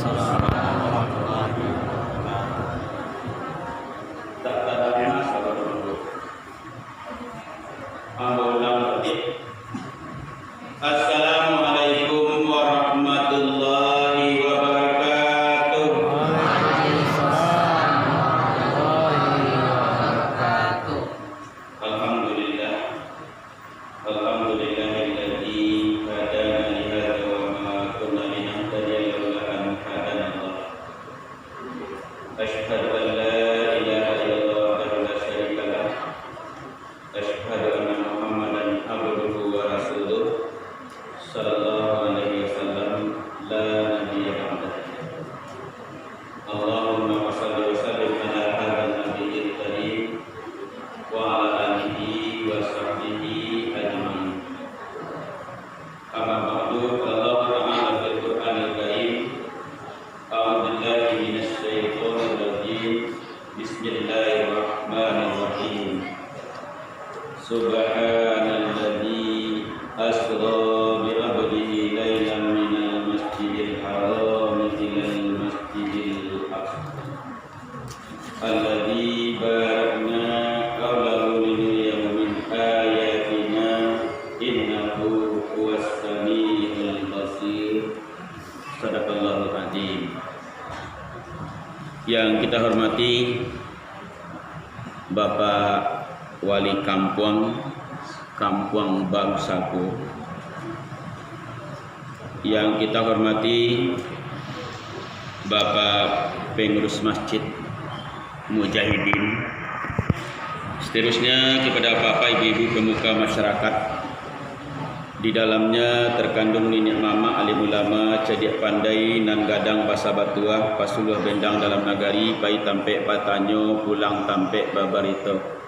Assalamualaikum warahmatullahi wabarakatuh. Alhamdulillah. Alhamdulillahilladzi hadana li hadza wa ma kunna linahtadiya laula an hadana Allah. Asyhadu an la ilaha illallah wahdahu la syarika lah. Asyhadu anna Muhammadan abduhu wa rasuluh. Sallallahu alaihi wasallam la nabiyya ba'dah. Allahumma shalli wa sallim ala hadzal nabiyil karim wa ala alihi wa sahbihi ajmain. Amma ba'du, Allah Ta'ala fil Qur'anil Karim. A'udzu billahi minasy syaithanir rajim. Bismillahirrahmanirrahim. Subhanalladzi asra bi 'abdihi lailan minal masjidil haram ilal masjidil aqsa alladzi barakna hawlahu linuriyahu min ayatina innahu huwas samiul basir. Shadaqallahul azim. Yang kita hormati Bapak Wali Kampung Baru Saku, yang kita hormati Bapak Pengurus Masjid Mujahidin, seterusnya kepada Bapak Ibu-ibu pemuka masyarakat. Di dalamnya terkandung nenek mama alim ulama cediak pandai nan gadang basa batuah pasuluh bendang dalam nagari pai tampek patanyo pulang tampek babarito.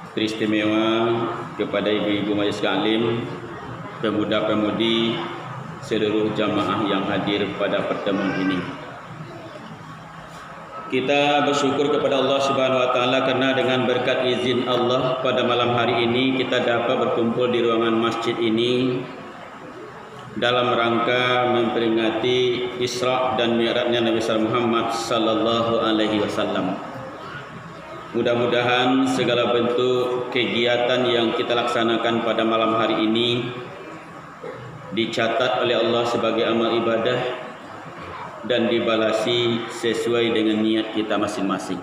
Teristimewa kepada ibu-ibu majelis taklim, pemuda-pemudi, seluruh jamaah yang hadir pada pertemuan ini. Kita bersyukur kepada Allah Subhanahu wa taala karena dengan berkat izin Allah pada malam hari ini kita dapat berkumpul di ruangan masjid ini dalam rangka memperingati Isra dan Mi'rajnya Nabi Muhammad sallallahu alaihi wasallam. Mudah-mudahan segala bentuk kegiatan yang kita laksanakan pada malam hari ini dicatat oleh Allah sebagai amal ibadah dan dibalasi sesuai dengan niat kita masing-masing.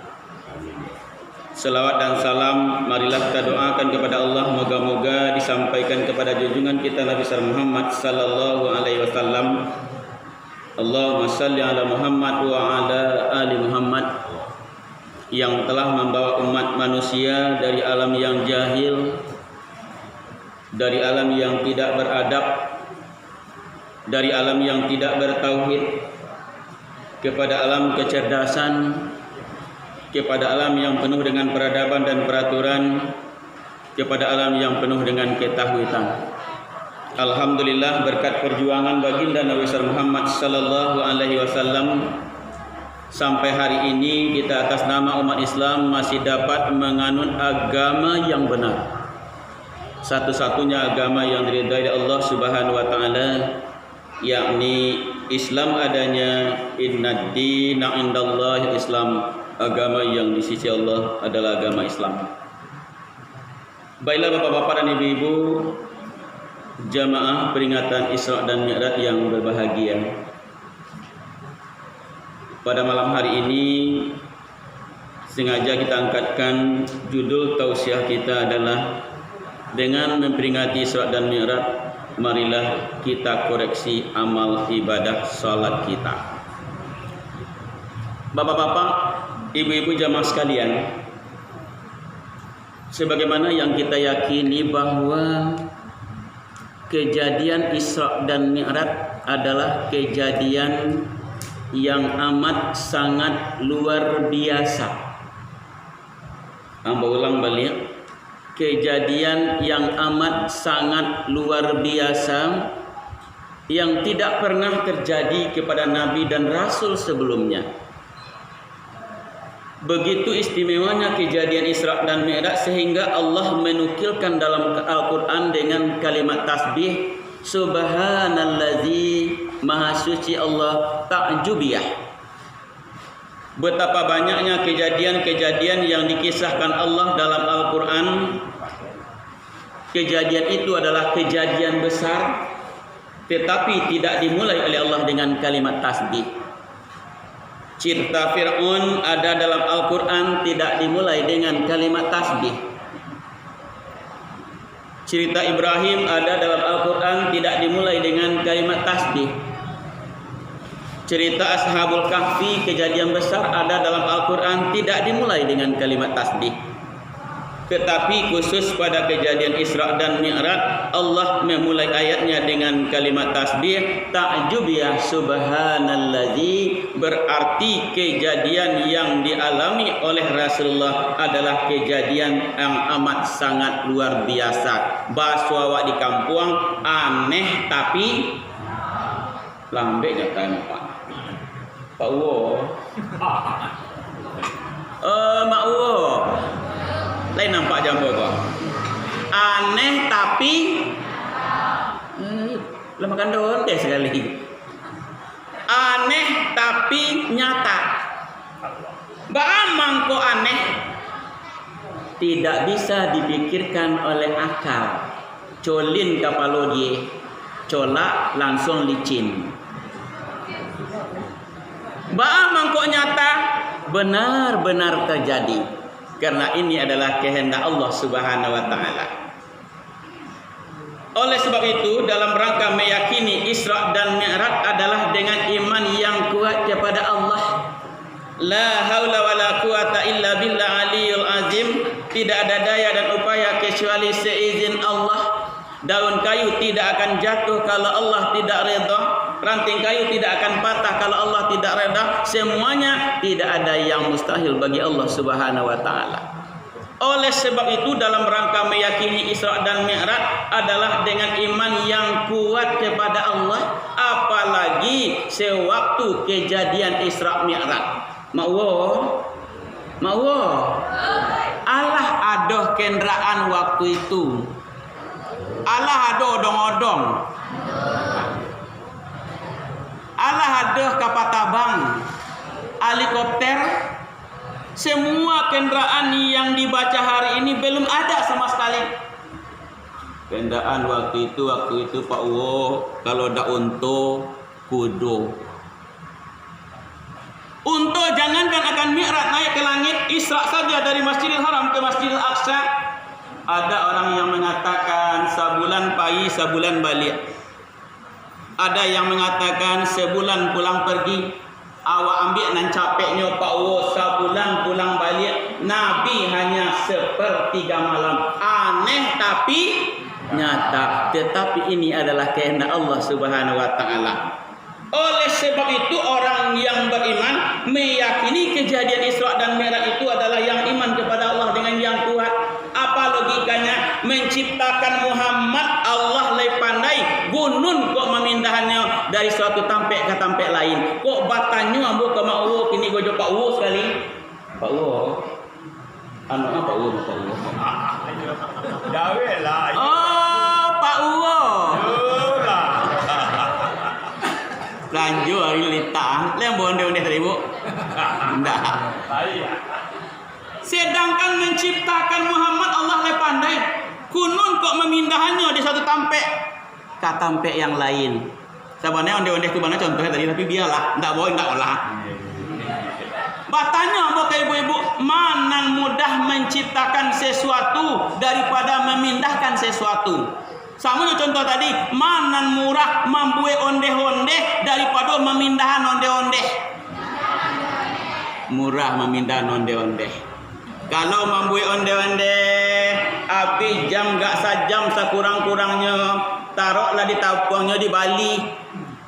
Selawat dan salam marilah kita doakan kepada Allah, moga-moga disampaikan kepada junjungan kita Nabi Muhammad sallallahu alaihi wasallam. Allahumma shalli ala Muhammad wa ala ali Muhammad, yang telah membawa umat manusia dari alam yang jahil, dari alam yang tidak beradab, dari alam yang tidak bertauhid, kepada alam kecerdasan, kepada alam yang penuh dengan peradaban dan peraturan, kepada alam yang penuh dengan ketakwatan. Alhamdulillah, berkat perjuangan baginda Nabi Muhammad sallallahu alaihi wasallam, sampai hari ini kita atas nama umat Islam masih dapat menganut agama yang benar, satu-satunya agama yang diridhai Allah Subhanahu wa taala, yakni Islam adanya. Inna dina indallahi Islam, agama yang di sisi Allah adalah agama Islam. Baiklah bapak-bapak dan ibu-ibu jamaah peringatan Isra dan Mi'raj yang berbahagia, pada malam hari ini sengaja kita angkatkan judul tausiah kita adalah dengan memperingati Isra dan Mi'raj, marilah kita koreksi amal ibadah salat kita. Bapak-bapak, ibu-ibu jamaah sekalian, sebagaimana yang kita yakini bahwa kejadian Isra dan Mi'raj adalah kejadian yang amat sangat luar biasa. Amba ulang balik, kejadian yang amat sangat luar biasa yang tidak pernah terjadi kepada Nabi dan Rasul sebelumnya. Begitu istimewanya kejadian Isra dan Mi'raj sehingga Allah menukilkan dalam Al-Quran dengan kalimat tasbih, Subhanallazi Maha suci Allah ta'jubiyah. Betapa banyaknya kejadian-kejadian yang dikisahkan Allah dalam Al-Quran. Kejadian itu adalah kejadian besar, tetapi tidak dimulai oleh Allah dengan kalimat tasbih. Cerita Fir'aun ada dalam Al-Quran, tidak dimulai dengan kalimat tasbih. Cerita Ibrahim ada dalam Al-Quran, tidak dimulai dengan kalimat tasbih. Cerita Ashabul Kahfi, kejadian besar, ada dalam Al-Quran, tidak dimulai dengan kalimat tasbih. Tetapi khusus pada kejadian Isra dan Mi'raj, Allah memulai ayatnya dengan kalimat tasbih. Ta'jubiyah subhanalladzi, berarti kejadian yang dialami oleh Rasulullah adalah kejadian yang amat sangat luar biasa. Baswawa di kampung, aneh tapi lambeknya kan Pak Uwo. Mak Uwo. Lain nampak jambu kok. Aneh tapi lah makan daun deh sekali. Aneh tapi nyata. Ba'amang kok aneh, tidak bisa dipikirkan oleh akal. Colin kapalo dia, colak langsung licin. Ba'amang kok nyata, benar-benar terjadi. Karena ini adalah kehendak Allah Subhanahu wa taala. Oleh sebab itu, dalam rangka meyakini Isra dan Mi'raj adalah dengan iman yang kuat kepada Allah. La haula wala quwata illa billah aliyul azim. Tidak ada daya dan upaya kecuali seizin Allah. Daun kayu tidak akan jatuh kalau Allah tidak redha. Ranting kayu tidak akan patah kalau Allah tidak redha. Semuanya tidak ada yang mustahil bagi Allah Subhanahu wa taala. Oleh sebab itu, dalam rangka meyakini Isra dan Mi'raj adalah dengan iman yang kuat kepada Allah, apalagi sewaktu kejadian Isra Mi'raj. Ma'wo Allah adoh kendaraan waktu itu. Allah adoh odong-odong. Allah adoh kapal tabang, helikopter. Semua kendaraan yang dibaca hari ini belum ada sama sekali. Kendaraan waktu itu Pak Uwo, kalau ada unta, kudo. Unta jangankan akan Mi'raj naik ke langit, Isra saja dari Masjidil Haram ke Masjidil Aqsa. Ada orang yang mengatakan sebulan pergi, sebulan balik. Ada yang mengatakan sebulan pulang pergi. Awak ambil nan capeknya Pak Wo, sebulan pulang balik. Nabi hanya sepertiga malam. Aneh tapi nyata. Tetapi ini adalah kehendak Allah Subhanahu wa taala. Oleh sebab itu, orang yang beriman meyakini kejadian Isra dan Mi'raj itu adalah yang iman kepada Allah dengan yang kuat. Apa logikanya? Menciptakan Muhammad, Allah lebih pandai. Gunung kok memindahannya dari suatu tampek ke tampek lain. Kok batanya ambo ke Mak Uwo, kini gojo Pak Uwo sekali. Pak Uwo, anu apa Uwo? Pak Uwo. Gawe lah. Oh, Pak Uwo. Lanjut hari lita, lem bonde-bonde seribu. Enggak. Sedangkan menciptakan Muhammad Allah lebih pandai. Kunun kok memindahannya di satu tampek ke tampek yang lain. Sebenarnya onde-onde itu mana contohnya tadi, tapi biarlah, enggak boleh enggak olah. Batanya buat ibu-ibu, mana mudah menciptakan sesuatu daripada memindahkan sesuatu. Sama contoh tadi, mana murah membuat onde-onde daripada memindahan onde-onde. Murah memindahan onde-onde. Kalau membuat onde-onde, habis jam gak sajam sekurang-kurangnya, taruhlah di tabungnya di Bali,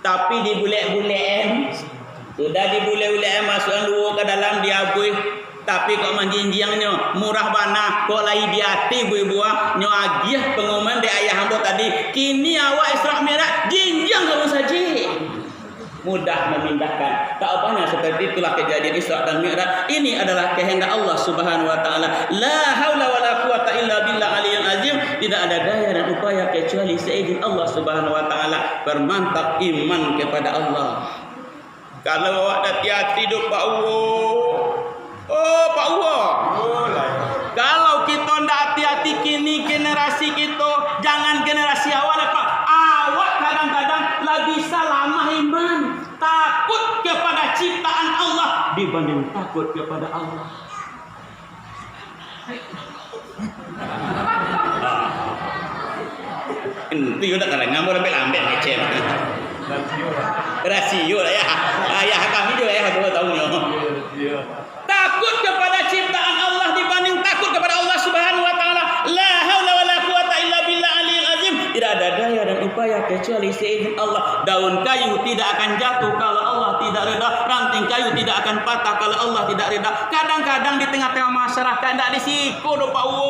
tapi di bulek-bulek. Sudah di bulek-bulek masukkan dulu ke dalam diabui. Tapi kok menjinjiangnya murah bana, kok lagi di hati ibu-ibu nyo agiah pengumuman di ayah hamba tadi. Kini awak Isra Mi'raj jinjang kamu saja. mudah memindahkan. Tak banyak seperti itulah kejadian Isra dan Mi'raj. Ini adalah kehendak Allah Subhanahu wa taala. La haula wala quwata illa billah aliyil azim. Tidak ada daya dan upaya kecuali seizin Allah Subhanahu wa taala. Bermantap iman kepada Allah. Kalau awak hati-hati duk Pak Uwo. Oh Pak Uwo. Kalau kita ndak hati-hati kini generasi kita, jangan generasi awal Pak. Awak kadang-kadang lagi salah iman, takut kepada ciptaan Allah dibanding takut kepada Allah. Itu udah kadang ngambil ambil ngecek. Rasio lah ya. Ayah kami juga ya 2 tahunnya. Takut kepada ciptaan Allah dibanding takut kepada Allah Subhanahu wa taala. La haula wala quwata illa billah aliyil azim. Tidak ada daya dan upaya kecuali seizin Allah. Daun kayu tidak akan jatuh kalau Allah tidak redha. Ranting kayu tidak akan patah kalau Allah tidak redha. Kadang-kadang di tengah-tengah masyarakat tidak disiko do Pak Wo.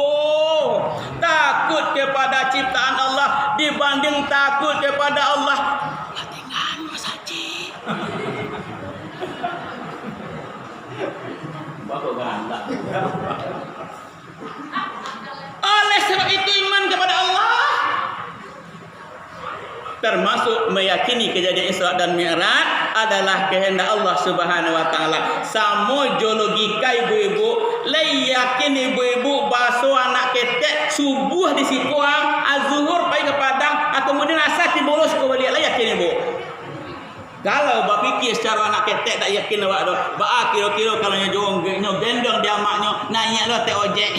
Takut kepada ciptaan Allah dibanding takut kepada Allah. Tinggal Mas Haji. Oleh sebab itu iman kepada Allah termasuk meyakini kejadian Isra dan Mi'raj adalah kehendak Allah Subhanahu wa taala. Samo logika ibu-ibu, le yakin ibu-ibu baso anak ketek subuh di Sikuang, azhur pai ke Padang, kemudian asar dibolos ke balik lah yakin ibu. Kalau bak fikir secara anak ketek tak yakin awak dah. Ba kira-kira kalau nyo gendong dia maknyo naik lah te ojek.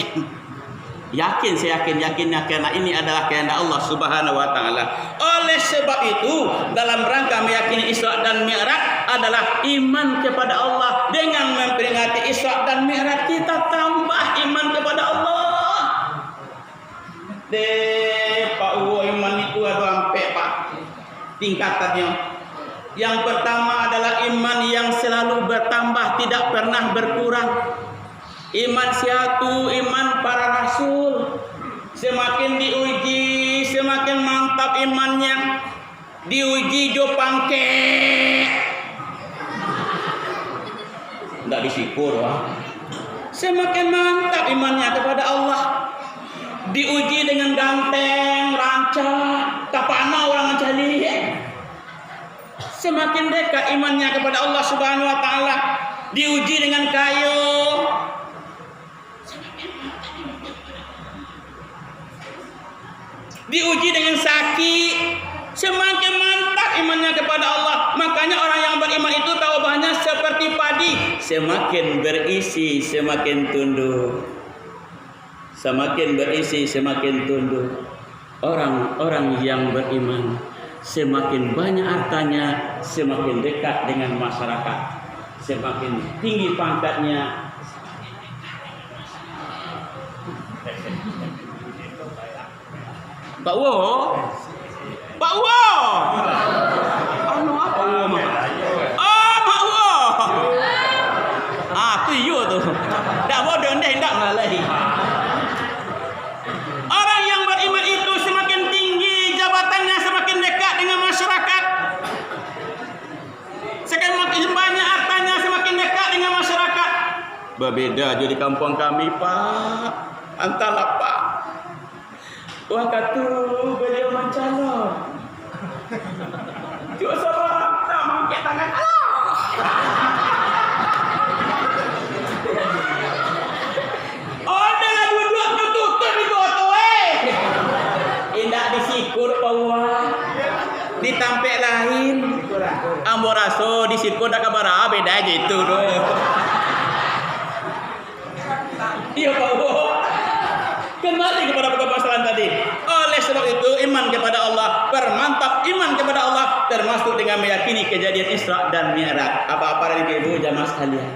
Yakin saya yakinnya karena ini adalah kehendak Allah Subhanahu wa taala. Oleh sebab itu dalam rangka meyakini Isra dan Mi'raj adalah iman kepada Allah. Dengan memperingati Isra dan Mi'raj kita tambah iman kepada Allah. Pak Uwo iman itu ada sampai Pak tingkatannya. Yang pertama adalah iman yang selalu bertambah, tidak pernah berkurang. Iman siatu, iman para rasul. Semakin diuji, semakin mantap imannya. Diuji jo pangke. Enggak disikur wah. Semakin mantap imannya kepada Allah. Diuji dengan ganteng, rancak, kapana orang mencari. Semakin dekat imannya kepada Allah Subhanahu wa taala, diuji dengan kayu. Diuji dengan sakit, semakin mantap imannya kepada Allah. Makanya orang yang beriman itu taubatnya seperti padi, semakin berisi semakin tunduk. Semakin berisi semakin tunduk. Orang-orang yang beriman semakin banyak hartanya, semakin dekat dengan masyarakat, semakin tinggi pangkatnya. Pak Wo, Pak Wo, anu apa Wo mah? Oh Pak Wo, tu you tu, dah bodoh dah hendak malai. Orang yang beriman itu semakin tinggi jabatannya, semakin dekat dengan masyarakat. Semakin banyak hartanya, semakin dekat dengan masyarakat. Berbeda je di kampung kami, Pak. Antara Pak. Wah katu beliau mencalon. Cuk sabar, tak mangkit tangan. Disikur pawah ditampek lain amboraso disikur dak kabara beda aja itu doh. Iya pawah kembali kepada permasalahan tadi. Oleh sebab itu iman kepada Allah, permantap iman kepada Allah termasuk dengan meyakini kejadian Isra dan Mi'raj. Apa-apa dari ibu jamaah sekalian.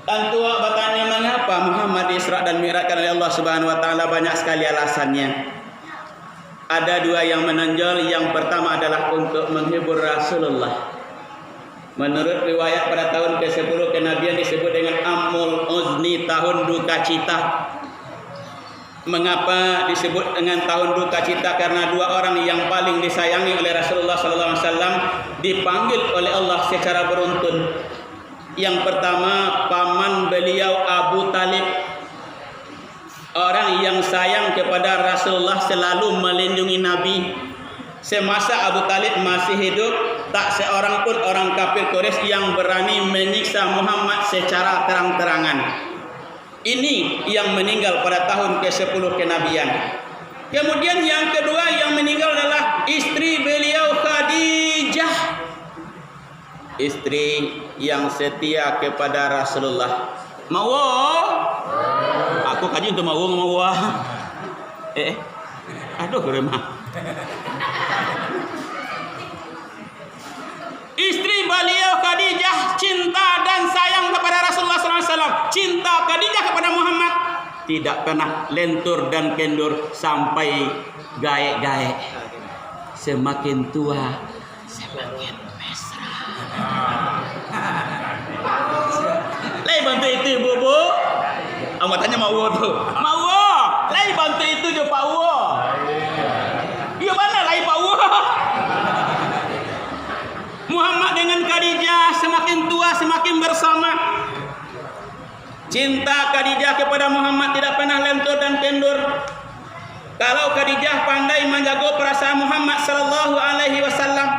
Tentu bertanya mengapa Muhammad Isra dan Mi'rajkan oleh Allah Subhanahu wa taala, banyak sekali alasannya. Ada dua yang menonjol. Yang pertama adalah untuk menghibur Rasulullah. Menurut riwayat pada tahun ke-10 kenabian disebut dengan Amul Uzni, tahun duka cita. Mengapa disebut dengan tahun duka cita? Karena dua orang yang paling disayangi oleh Rasulullah sallallahu alaihi wasallam dipanggil oleh Allah secara beruntun. Yang pertama, paman beliau Abu Talib, orang yang sayang kepada Rasulullah, selalu melindungi Nabi. Semasa Abu Talib masih hidup, tak seorang pun orang kafir Quraisy yang berani menyiksa Muhammad secara terang-terangan. Ini yang meninggal pada tahun ke-10 kenabian. Kemudian yang kedua yang meninggal adalah istri beliau Khadijah, istri yang setia kepada Rasulullah. Mau? Aku kaji untuk mau. Aduh remah. Istri beliau Khadijah cinta dan sayang kepada Rasulullah SAW. Cinta Khadijah kepada Muhammad tidak pernah lentur dan kendur sampai gaek-gaek. Semakin tua semakin mesra. Lai bantu itu bu. Awak tanya mau tu. Mau. Lai bantu itu je Pak Wo. Iya mana lai Pak Wo? Muhammad dengan Khadijah semakin tua semakin bersama. Cinta Khadijah kepada Muhammad tidak pernah lentur dan kendur. Kalau Khadijah pandai menjaga perasaan Muhammad sallallahu alaihi wasallam,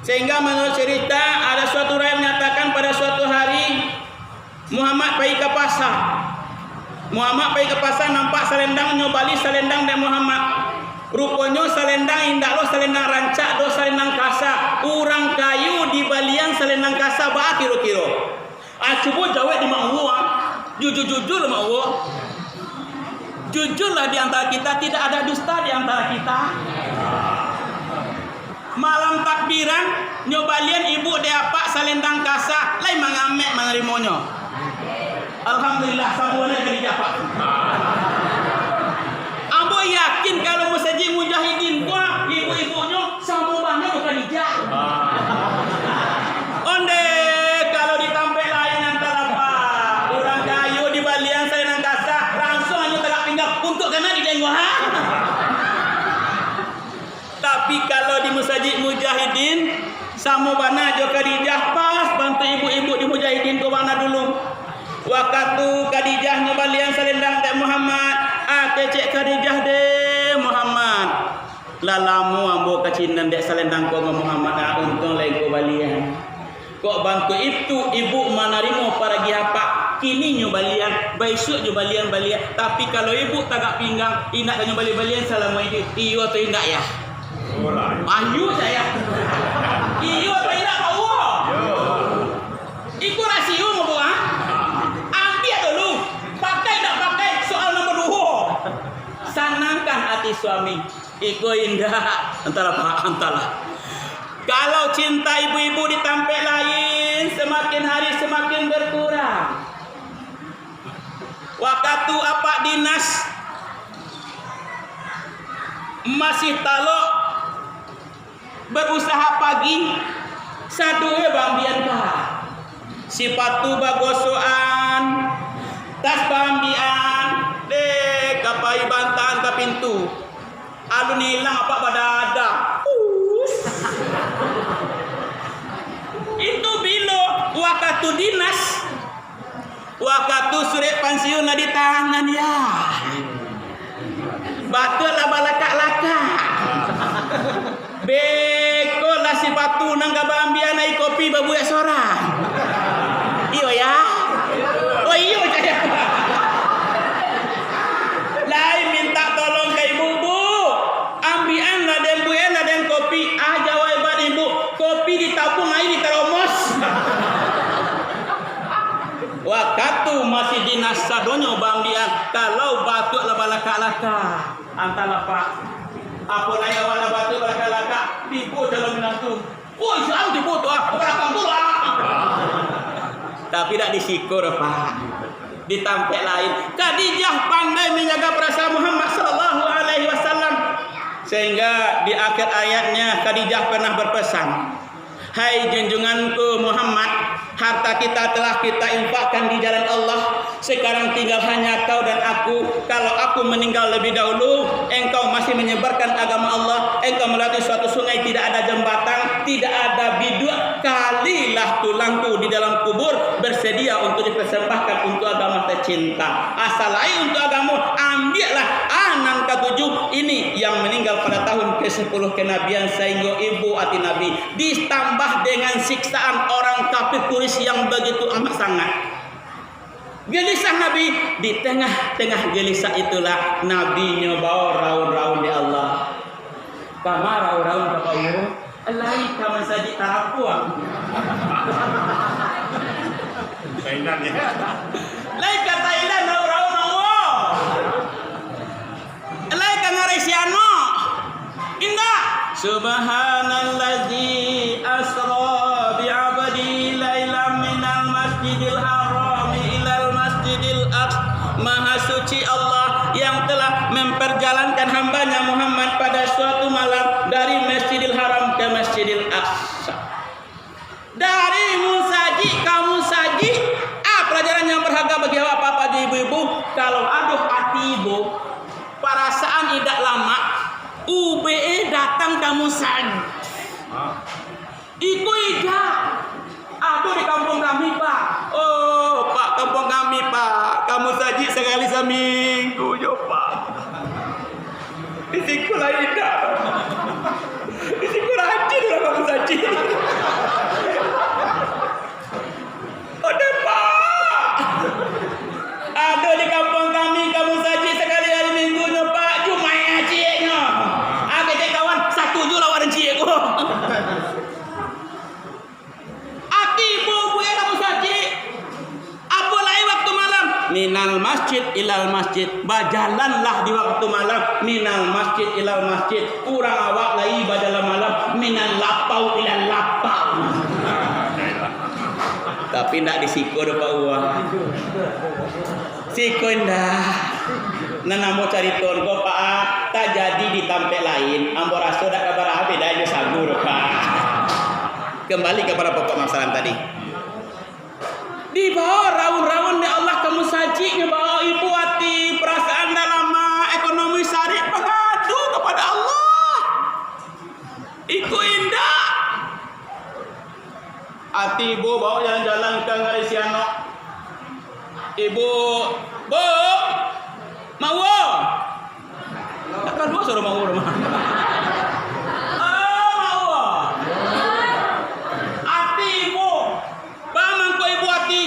sehingga menurut cerita ada suatu riwayat menyatakan pada suatu hari Muhammad pergi ke pasar. Nampak selendang, nyobali selendang dari Muhammad. Rupanya selendang indak lo selendang rancak do selendang kasa. Urang kayu di balian selendang kasa ba kira-kira. Cuba jawab di mak Allah. Jujur mak Allah. Jujurlah di antara kita, tidak ada dusta di antara kita. Malam takbiran nyobalian ibu dia pak selendang kasa, lain mengamek menerimonyo. Alhamdulillah sabuannya jadi dapat. Ambo yakin kalau masjid mujahidin gua ibu-ibunya sambuannya bukan Khadijah. Onde kalau ditampil lain antara apa orang kayu di balian selendang kasa langsung hanya tegak pinggang untuk kena ditengok ha. Tapi kalau di masjid mujahidin sambuannya jo Khadijah pas bantu ibu-ibu di mujahidin ke mana dulu. Waktu Khadijah nyobalian selendang dek Muhammad, kecek Khadijah dek Muhammad. Lalamu ambo kacinan dek selendang ko Muhammad, untung lain ko balian. Kok bantu itu ibu manarimo para giapa kini nyobalian, besok nyobalian balian. Tapi kalau ibu tagak pinggang, indak nyobali-balian selama ini, iyo atau indak ya? Ayu saya. Iyo atau indak Allah? Iku rasio mau buah. Senangkan hati suami. Iko indah antara. Kalau cinta ibu-ibu ditampil lain, semakin hari semakin berkurang. Waktu apa dinas masih talok berusaha pagi saduwe bambian kah. Sipatu bagosoan, tas bambian, kapai bantahan ke pintu. Alun hilang apa pada ada. Itu bilo waktu dinas. Waktu surat pensiun di tangan ya. Batul lah balaka-laka. Beko lah si batu nang kabambian naik kopi babuya sorang. Iyo ya. Oh iyo saya. Lai minta tolong ke ibu, bu. Ambian lah dan buen lah dan kopi. Jawab ibu ibu, kopi ditabung air di teromos. Waktu masih dinas sadonyo bambian. Kalau batuk lah balaka-laka. Antara pak. Apa naya wala batuk balaka-laka. Ibu dalam menantu. Oh Islam ibu tu belakang tu lah. Tapi tak disikur pak. Ditampil lain. Khadijah pandai menjaga perasaan Muhammad sallallahu alaihi wasallam, sehingga di akhir ayatnya Khadijah pernah berpesan, "Hai junjunganku Muhammad, Harta kita telah kita infakkan di jalan Allah. Sekarang tinggal hanya kau dan aku. Kalau aku meninggal lebih dahulu, engkau masih menyebarkan agama Allah, engkau melalui suatu sungai, tidak ada jembatan, tidak ada biduk, kalilah tulangku di dalam kubur bersedia untuk dipersembahkan untuk agama tercinta. Asalai untuk agama, ambillah anak ketujuh ini yang meninggal pada tahun ke-10 kenabian sehingga ibu hati Nabi ditambah dengan siksaan orang kafir Quraisy yang begitu amat sangat. Gelisah Nabi, di tengah-tengah gelisah itulah Nabi nyoba raun-raun di Allah. Kama raun-raun kepada Allah, alai kama saji tarapuan. Thailand ya. Lai ka Thailand raun-raun Allah. Alai ka ngaresiano. Indah. Subhanallazi asra bi'abdi lailam minal masjidil haram ilal masjidil aqsa. Maha suci Allah yang telah memperjalankan hambanya Muhammad pada suatu malam dari Masjidil Haram ke Masjidil Aqsa. Dari musaji ke musaji. Pelajaran yang berharga bagi bapak-bapak dan ibu-ibu. Kalau aduh hati ibu, perasaan tidak lama, UBE datang kamu saja. Iku ida. Aduh di kampung kami Pak. Oh Pak, kampung kami Pak. Kamu saji sekali seminggu yo Pak. Isiku lah ida. Isiku rajin lah kamu saji. Ode Pak. Aduh di kampung kami kamu saji sekali hari minggunya Pak. Cuma ya cieknya. Aku cek kawan 1 juta lawan ciekku. Aki ibu ya kamu saji. Apa lagi waktu malam? Minal masjid ilal masjid. Bajalanlah di waktu malam. Minal masjid ilal masjid. Kurang awak lagi bajalan malam. Minal lapau ilal lapau. Tapi ndak disiko do Pak Uwa. Siko indah. Nana mau cari ton kok Pak tak jadi di tempat lain. Ambo raso dak kabar beda aja sagur Pak. Kembali kepada pokok masalah tadi. Di bawah raun-raun ya Allah kamu saji ngebawa ibu hati perasaan dalam ekonomi syar'i pengadu kepada Allah. Iku indah. Hati ibu bawa jalan-jalan ke Ngaresiano. Ibu, Bu, mau? Takkan dua suruh mau rumah. Oh, mau. Hati ibu, paman ko ibu hati.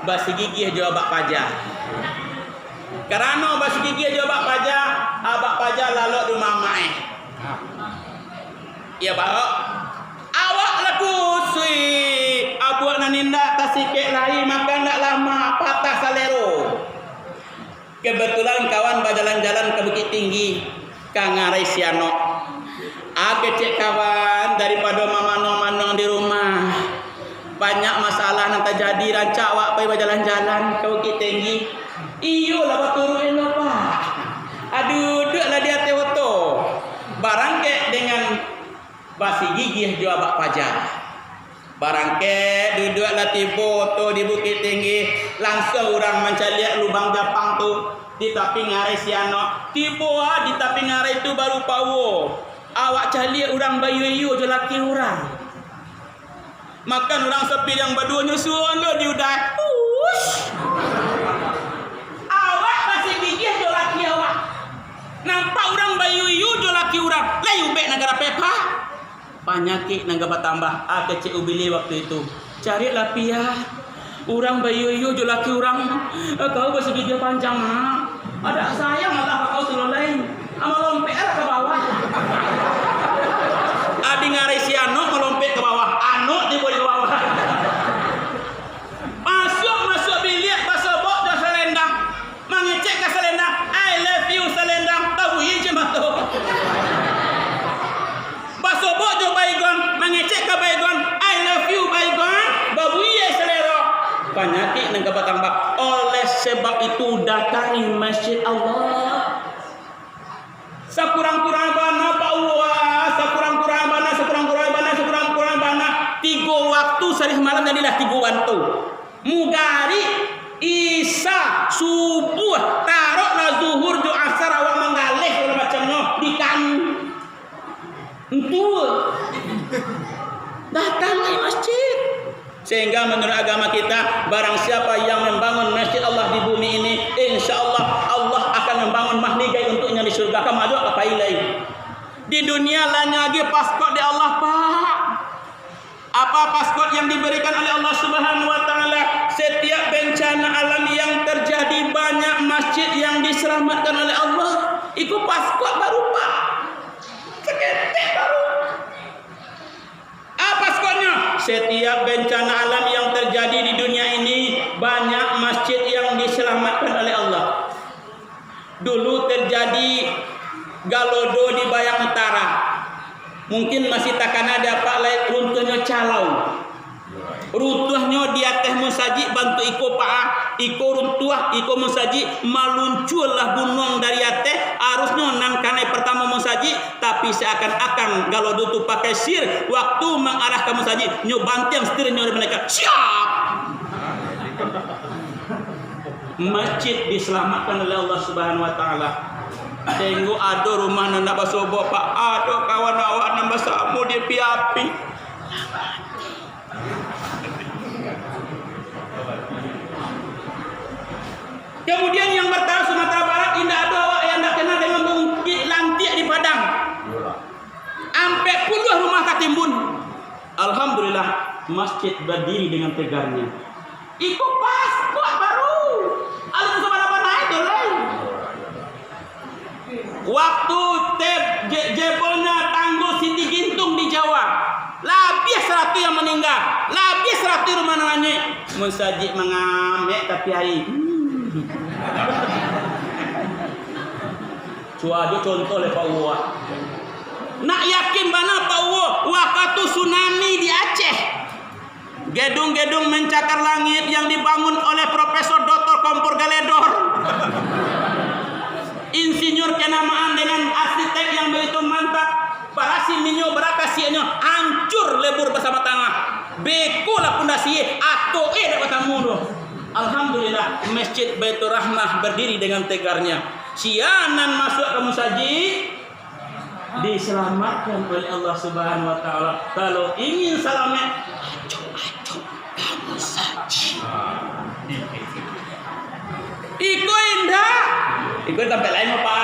Basi gigi jawab pajak. Karena basi gigi jawab pajak, abak pajak lalu di mamae. Iya bawa. Awak laku sui. Abuak naninda tasikek lahi makan tak lama patah salero. Kebetulan kawan berjalan-jalan ke Bukit Tinggi Kangaresiano. Aku cek kawan daripada mama-mama di rumah. Banyak masalah nanti jadi rancak awak pergi berjalan-jalan ke Bukit Tinggi. Iyo lah baturuin lo Pak. Aduh duduklah dia teoto. Barang kek dengan basi gigi jual bak pajak. Barangke duduklah tiba tu di Bukit Tinggi, langsung orang mencari lubang Jepang tu di tapi Ngaresiano. Tiba di tapi Ngare itu baru pawo. Awak cari orang bayu-bayu je laki orang. Makan orang sepi yang berdua nyusun lo di udah. Awak masih gigih je laki awak. Nampak orang bayu-bayu je laki orang. Layu bek negara pepa. Panyakit nang gabat tambah kecik ubili waktu itu. Carilah pia. Orang bayu-bayu je laki orang. Kau masih gigi panjang ha. Ada sayang malah kau suruh lain. Ama lompek ke bawah. Adi Ngaresiano melompet ke bawah. Anu di bawah bawah. Masuk bilik basobok dah selendang. Mengecek ke selendang. I love you selendang. Tahu ye jemato. Basobok jo baygon, mengecek ke baygon. I love you baygon. Babu ye selero. Penyakit nang gabat tambah. Oleh sebab itu datangi masjid Allah. Sakurang-kurang bana Pak Allah, sakurang-kurang bana, 3 waktu sarih malam jadilah 3 waktu. Mugari Isa subuh taruh la zuhur do asar awak menggalih kalau macamnya dikan. Entul. Datang ke masjid. Sehingga menurut agama kita, barang siapa yang membangun masjid Allah di bumi ini, insya-Allah Allah akan membangun mahligai untuknya di surga. Kamu ada apa ilai? Di dunia lain lagi paskot di Allah, Pak. Apa paskot yang diberikan oleh Allah Subhanahu wa taala? Setiap bencana alam yang terjadi, banyak masjid yang diselamatkan oleh Allah. Itu paskot baru, Pak. Seketik baru. Apa paskotnya? Setiap bencana alam yang terjadi di dunia ini, banyak masjid yang diselamatkan oleh Allah. Dulu terjadi Galodo di Bayang Utara. Mungkin masih takkan ada Pak lain runtuhnya Calau. Runtuhnya di atas musaji bantu iko Pak, iko runtuh, iko musaji maluncul lah gunung dari atas. Harusnya nan kanai pertama musaji, tapi seakan-akan Galodo tu pakai sir waktu mengarah ke musaji, nyo bantiang setirnya oleh mereka. Siap. Masjid diselamatkan oleh Allah Subhanahu wa taala. Tengok ada rumah nak basobo Pak, ada kawan awak nak basamu dia piapi. Kemudian yang bertahan Sumatera Barat, indah ada awak yang tak kenal dengan bukit lantik di Padang. Sampai puluhan rumah katimbun. Alhamdulillah masjid berdiri dengan tegarnya. Ikut pasport baru. Alun Sumatera itu lain. Waktu jebolnya tanggul Siti Gintung di Jawa, lebih 100 yang meninggal, lebih 100 rumah nanya. Musajid mengamek tapi air. Cuaca contoh le Pak Uwa. Nak yakin mana Pak Uwa? Waktu tsunami di Aceh, gedung-gedung mencakar langit yang dibangun oleh Profesor Dr. Kompor Galedor, insinyur kenamaan dengan arsitek yang begitu mantap, para siminyo berakasianya hancur lebur bersama tanah. Beko lah pondasi atau dapat tamu doh. Alhamdulillah Masjid Baitur Rahmah berdiri dengan tegarnya. Sianan masuk ke musajid diselamatkan oleh Allah Subhanahu wa taala. Kalau ingin selamat, aco ke musajid. Iko indah. Iko tempat lain apa?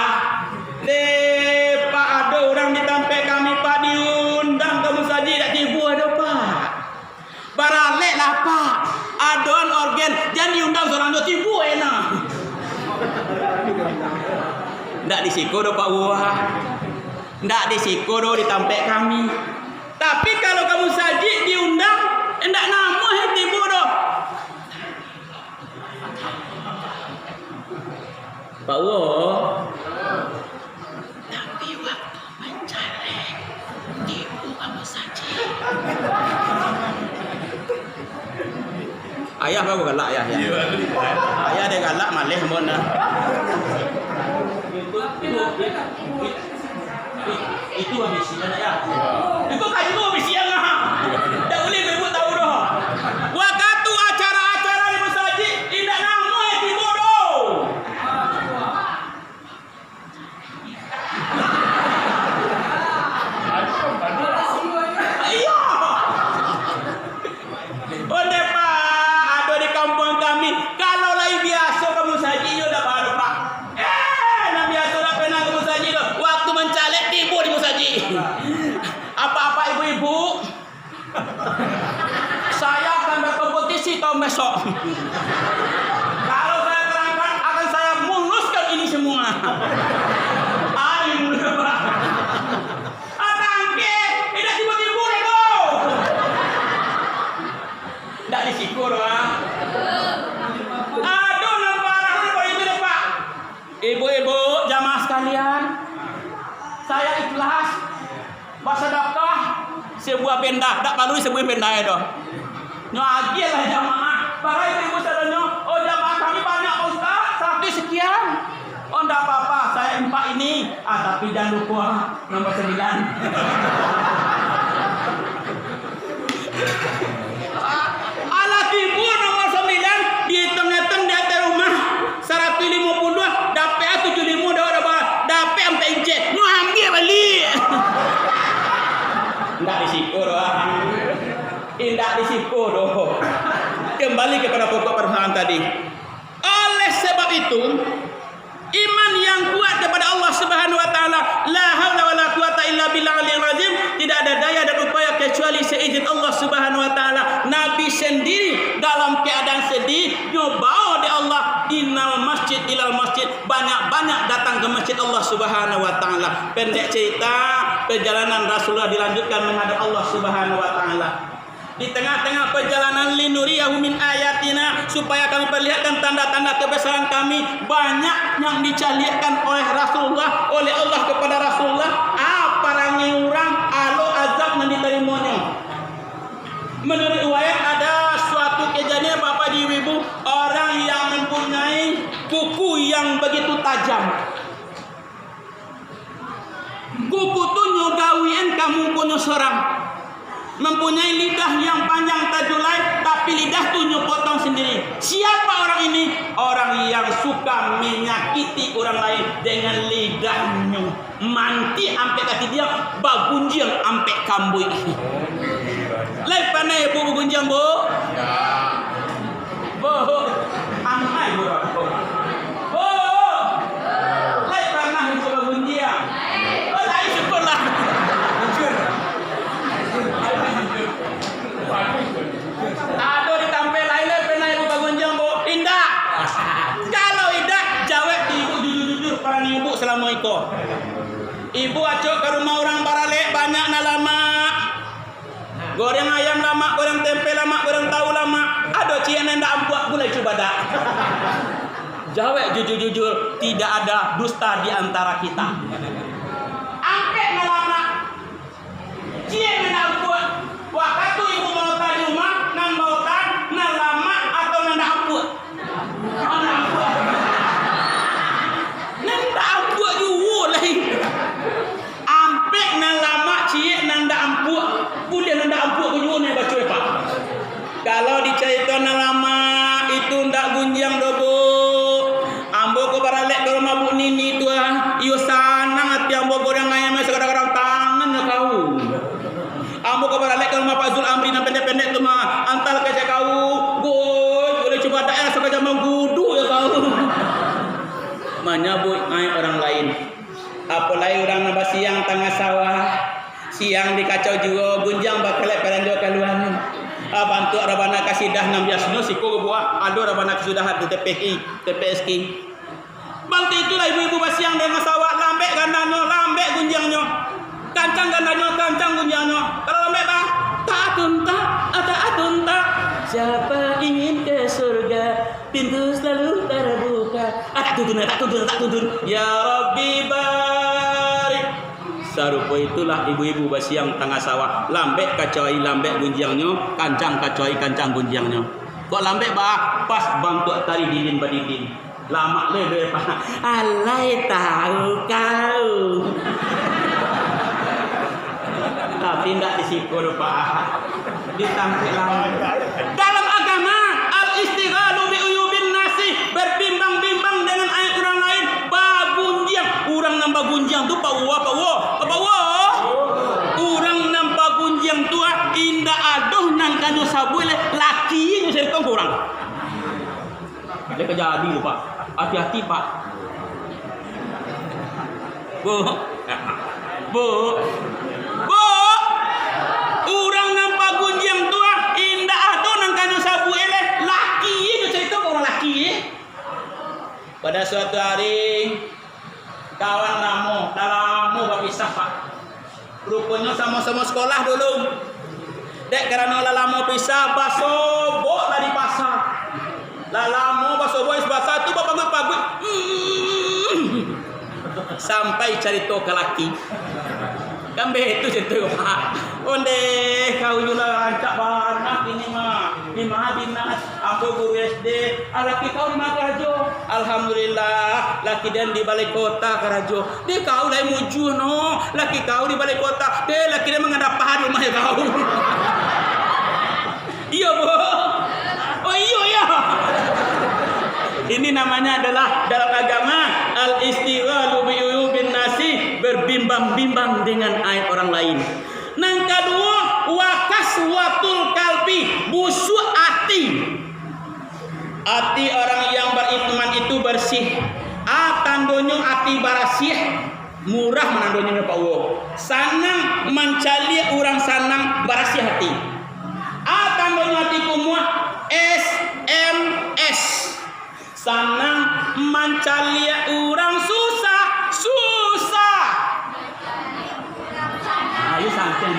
Pak ada orang di tempat kami Pak diundang ke musajid tak tibu ada Pak. Baralek lah Pak. Adon organ jangan diundang seorang dua tibu enak. Ndak disiko do Pak Wah. Ndak disiko do di tempat kami. Tapi kalau kamu sajid diundang ndak nama tibu do. Pak Wah. Tapi waktu mencari tibu kamu sajid. Ayah baru galak ayah ya. Ayah dia galak malih mon nah. Itu habis siang ya. Itu kan itu habis siang ah. Tak boleh ibu tahu dah. Waktu acara-acara di masjid indah nama tibu doh. Iya. Onde Pak, ada di kampung kami. Kalau lagi biasa kamu saji yo dah baru Pak. Nak biasa dah pernah kamu saji dah. Waktu mencalek tibu di musaji. Apa-apa ibu-ibu? Saya akan berkompetisi tahun besok. Kalau saya terangkan akan saya muluskan ini semua. Ayo Pak. Tidak tiba-tiba lego. Tidak disikur Pak. Aduh nampak itu deh Pak. Ibu-ibu jamaah sekalian, saya ikhlas bersedekah sebuah benda. Tak perlu sebuah benda itu. Nyo agil lah jamaah. Para ibu-ibu sadanya, oh jamaah kami banyak Ustaz, 100 sekian. Oh enggak apa-apa, saya empat ini. Tapi jangan lupa nomor 9. Ala tibur nomor 9 dihitung-hitung di atas rumah 152 dapat 75 dapat sampai injek nu ambil balik. Enggak risiko doang. Indah risiko doh. Kembali kepada pokok permasalahan tadi. Oleh sebab itu, iman yang kuat kepada Allah Subhanahu wa taala, la haula wala quwata illa billahil azim, tidak ada daya dan upaya kecuali seizin Allah Subhanahu wa taala. Nabi sendiri dalam keadaan sedih nyoba di Allah, innal masjid ilal masjid, banyak-banyak datang ke masjid Allah Subhanahu wa taala. Pendek cerita, perjalanan Rasulullah dilanjutkan menghadap Allah Subhanahu wa taala. Di tengah-tengah perjalanan linuriyahu min ayatina, supaya kami perlihatkan tanda-tanda kebesaran kami, banyak yang dicaliakan oleh Rasulullah, oleh Allah kepada Rasulullah. Parangi orang alo azab yang diterimanya. Menurut riwayat ada suatu kejadian Bapak Ibu, orang yang mempunyai kuku yang begitu tajam. Kuku tu nyogawian kamu punya seorang. Mempunyai lidah yang panjang tajulai, tapi lidah tu nyopotong sendiri. Siapa orang ini? Orang yang suka menyakiti orang lain dengan lidahnya. Manti ampe kati dia, bagunjang ampe kambui. Lai panai bu bagunjang bu? Bu, amai bu. Bu, lai panah bu bagunjang. Oh, lai syukurlah. Aduh ditampil lain pernah ibu bangun jambu indah. Kalau indah jawab ibu jujur para ibu assalamualaikum. Ibu acok ke rumah orang baralek banyak na lama. Goreng ayam lama, goreng tempe lama, goreng tahu lama. Aduh cian ndak ampuak gulai coba dak. Jawab jujur tidak ada dusta di antara kita. Angket na lama. Cian ndak ampuak. Waktu ibu mau di rumah, nan mau nan lama atau nan amput? Nan amput. Nan amput juga lah. Ampek nan lama, cie nan amput. Punya nan amput juga ni baca apa? Kalau diceritakan nan lama itu ndak gunjang dobo. Ambo ko baralek ke rumah Bu Nini tu iyo sanang hati ambo goreng ayam sekarang tangan ya kau. Ambo ko baralek ke rumah Pak Zul Amri yang pendek-pendek tu mah antar ke kau boleh coba daerah sekejap menggudu ya kau menyebut naik orang lain apalagi orang nambah siang tengah sawah siang di kacau juga gunjang bakalek peranjo kaluan bantu rabana kasih dah 16 no siko buah ado rabana kesudahan di TPS King bantu itulah ibu-ibu basiang dengan sawah lambek gandanya lambek gunjangnya kancang gandanya, kancang gunjangnya. Kalau lembek bah, tak atunta. Siapa ingin ke surga, pintu selalu terbuka. Tak tuntun. Ya Rabbi barik. Sarupa itulah ibu-ibu basiang tengah sawah. Lambek kacoi lambek gunjangnya, kancang kacoi kancang gunjangnya. Kok lambek bah, pas bantu tari dinding badinding. Lama lebih pak. Alai tahu kau. Tapi tidak disikur pak ditampil dalam agama al-istighalu bi uyubin nasi berbimbang-bimbang dengan ayat orang lain bagunjang orang nambah gunjang tu pak wa orang nambah gunjang tu indah aduh nang kanyo sabule laki ni serta orang dia kejadi pak hati-hati pak bu orang nampak gunjang tua indah atau nang kanyo sabu eleh laki itu cerita orang laki pada suatu hari kawan lamu berpisah pak rupanya sama-sama sekolah dulu dek karena lalamu pisah basobok lah di pasar lalamu basobok basah tu bapak-bapak sampai cari to ke laki kambe itu cerita pak onde kau juga rancak banyak ini mah di Madinah aku guru SD laki kau di mana karajo alhamdulillah laki dan di balik kota karajo dia kau lai muju no laki kau di balik kota dia laki dia menghadap pahad rumah kau Istilahnya adalah dalam agama al-istighalu bi uyubin nasi, berbimbang-bimbang dengan aib orang lain. Nang kedua, wakaswatul kalbi, busuk hati. Hati orang yang beriman itu bersih. Tandonyo hati barasih, murah menandonyo Pak Wo. Sanang mencali orang sanang barasih hati. Tandonyo hati kumua SMS. Sanang mencali orang susah. Ayo santai.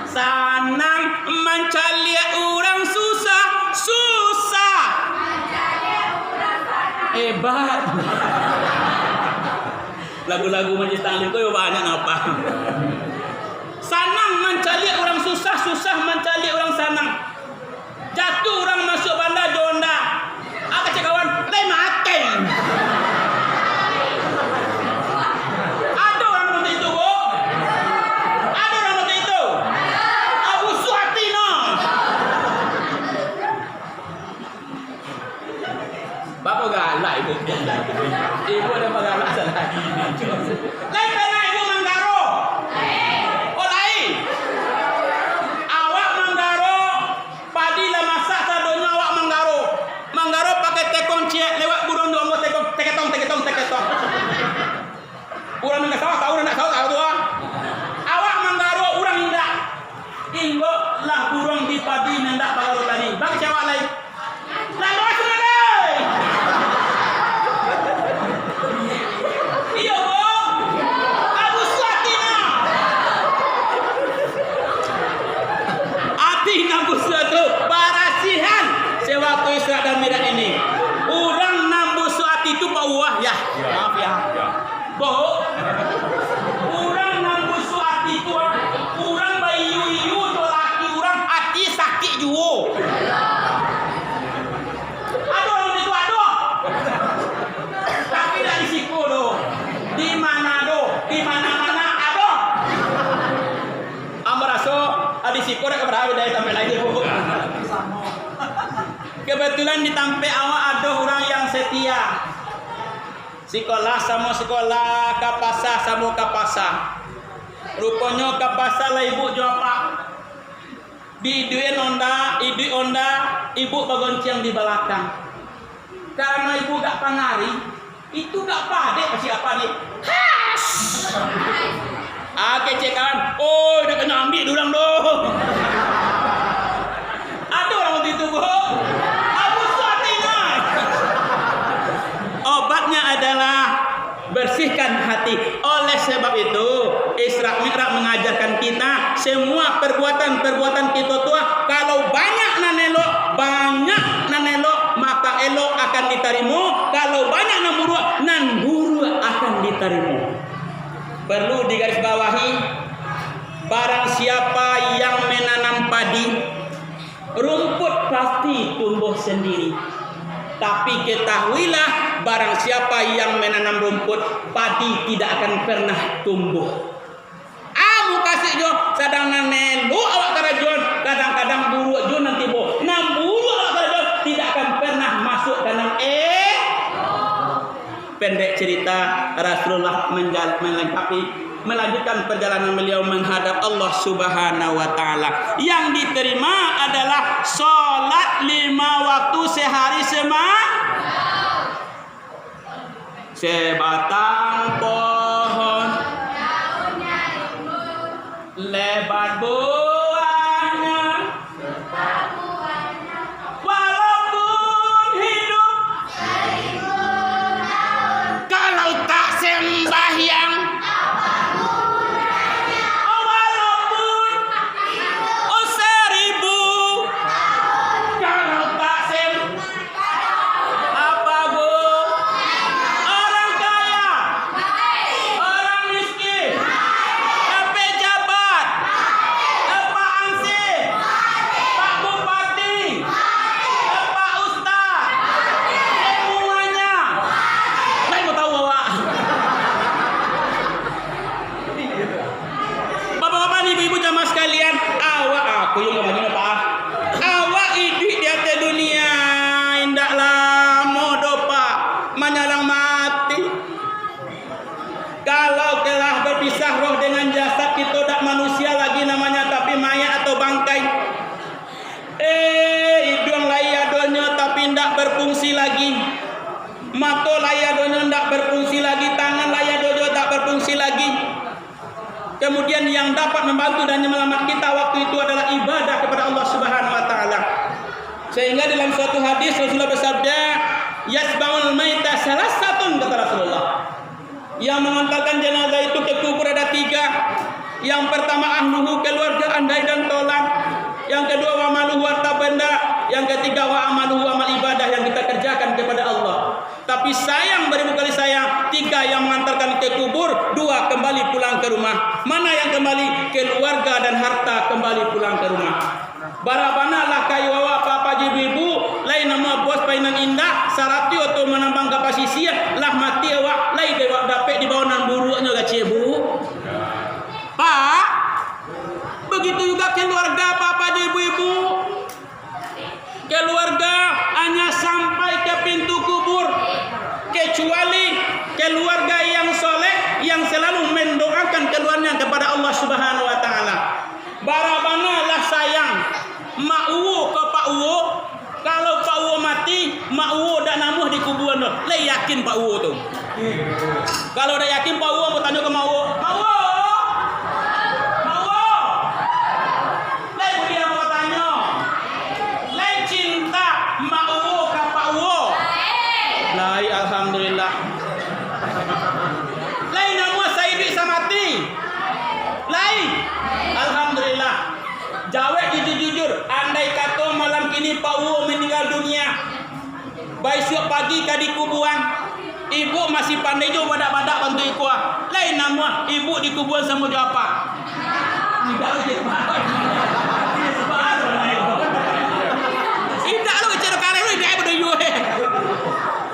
Sanang mencali orang susah. Hebat. Lagu-lagu Majlis Taklim itu banyak apa? Sanang mencari orang susah mencari orang sanang. Jatuh orang masuk bandar Jonda. Apa cek kawan? Lai makan. Ada orang seperti itu, Bu? Ada orang seperti itu? Abu Suhati no. Bapak galak ibu. Ibu ada apa galak salah lagi. Lain pernah ibu Manggaro. Oh lain. Awak Manggaro padi lah masak sadonya awak Manggaro. Manggaro pakai tekong ciek lewat burung dua anggot teketong. Urang nak sawah tahu nak tahu tua. Awak Manggaro urang indak. Inggo lah burung di padi nendak Manggaro tadi. Bang siapa lain? Lalu waktu Isra dan Mi'raj ini, orang nambus hati itu Pak Wah ya. Maaf ya. Boh. Orang nambus hati itu, orang bayu tu laki orang hati sakit juga. Aduh orang itu aduh. Tapi dari siku doh. Di mana doh? Di mana-mana aduh. Amaraso di siku dah keberapa dari sampai lagi bu. Kebetulan di Tampe awak ada orang yang setia. Sekolah sama sekolah, kapasa sama kapasa. Rupanya kapasa lah ibu jawab. Di idu onda, ibu bagonceng di belakang. Karena ibu gak pangari, itu gak pade pasti apa nih? Has! Kecekan. Oh, udah kena ambil durang dong. Ada orang begitu, Bu. Obatnya adalah bersihkan hati. Oleh sebab itu, Isra Mi'raj mengajarkan kita semua perbuatan kita tua kalau banyak nanelok maka elok akan diterima. Kalau banyak nan buruk akan diterima. Perlu digarisbawahi, barang siapa yang menanam padi, rumput pasti tumbuh sendiri. Tapi ketahuilah, barang siapa yang menanam rumput, padi tidak akan pernah tumbuh. Kasih jo, sedang nanelu awak karajon, kadang-kadang buruk jo nanti bo. Nam buruk awak karajon tidak akan pernah masuk tanam Pendek cerita, Rasulullah melanjutkan perjalanan beliau menghadap Allah Subhanahu wa taala. Yang diterima adalah salat 5 waktu sehari sebatang pohon lebat buahnya walaupun hidup kalau tak sembahyang walaupun 1000 kalau tak apa Bu? Orang kaya, orang miskin, pejabat, lagi. Mata layar dojo tak berfungsi lagi, tangan layar dojo tak berfungsi lagi. Kemudian yang dapat membantu dan menyelamatkan kita waktu itu adalah ibadah kepada Allah Subhanahu wa taala. Sehingga dalam suatu hadis Rasulullah bersabda, "Yasba'ul maita salasatun," kata Rasulullah. Yang mengantarkan jenazah itu ke kubur ada 3. Yang pertama ahluhu, keluarga andai dan tolak. Yang kedua wa maluhu, harta benda. Yang ketiga wa amaluhu, amal ibadah yang kita kerjakan kepada Allah. Tapi sayang, beribu kali sayang, 3 yang mengantarkan ke kubur, 2 kembali pulang ke rumah. Mana yang kembali? Keluarga dan harta kembali pulang ke rumah. Barabana lah kayu awak papa ibu lain nama bos painan indah sarati atau menambang kapasisian lah mati awak lain dewak dapet di bawah nan buruknya gaci bu. Pak, begitu juga keluarga papa ibu. Keluarga hanya sampai ke pintu kubur, kecuali keluarga yang soleh yang selalu mendoakan keluarnya kepada Allah Subhanahu wa taala. Barabana lah sayang mak uwo ke pak uwo, kalau pak uwo mati mak uwo dak namuh di kuburan tu. Le yakin pak uwo tu. Kalau dak yakin pak uwo mau tanya ke mak uwo. Mak uwo. Mak uwo. Le dia mau tanya. Le cinta mak uwo ke pak uwo. Lai alhamdulillah. Lai namuh saya bisa mati. Lai alhamdulillah. Jawab jujur-jujur, andai kata malam kini Pak Uwo meninggal dunia, besok pagi kadi kuburan, ibu masih pandai jo badak-badak bantu iku. Lain nama ibu di kuburan sama jo apa? Tidak lo jadi apa? Tidak lo cara karek lo tidak ada yo.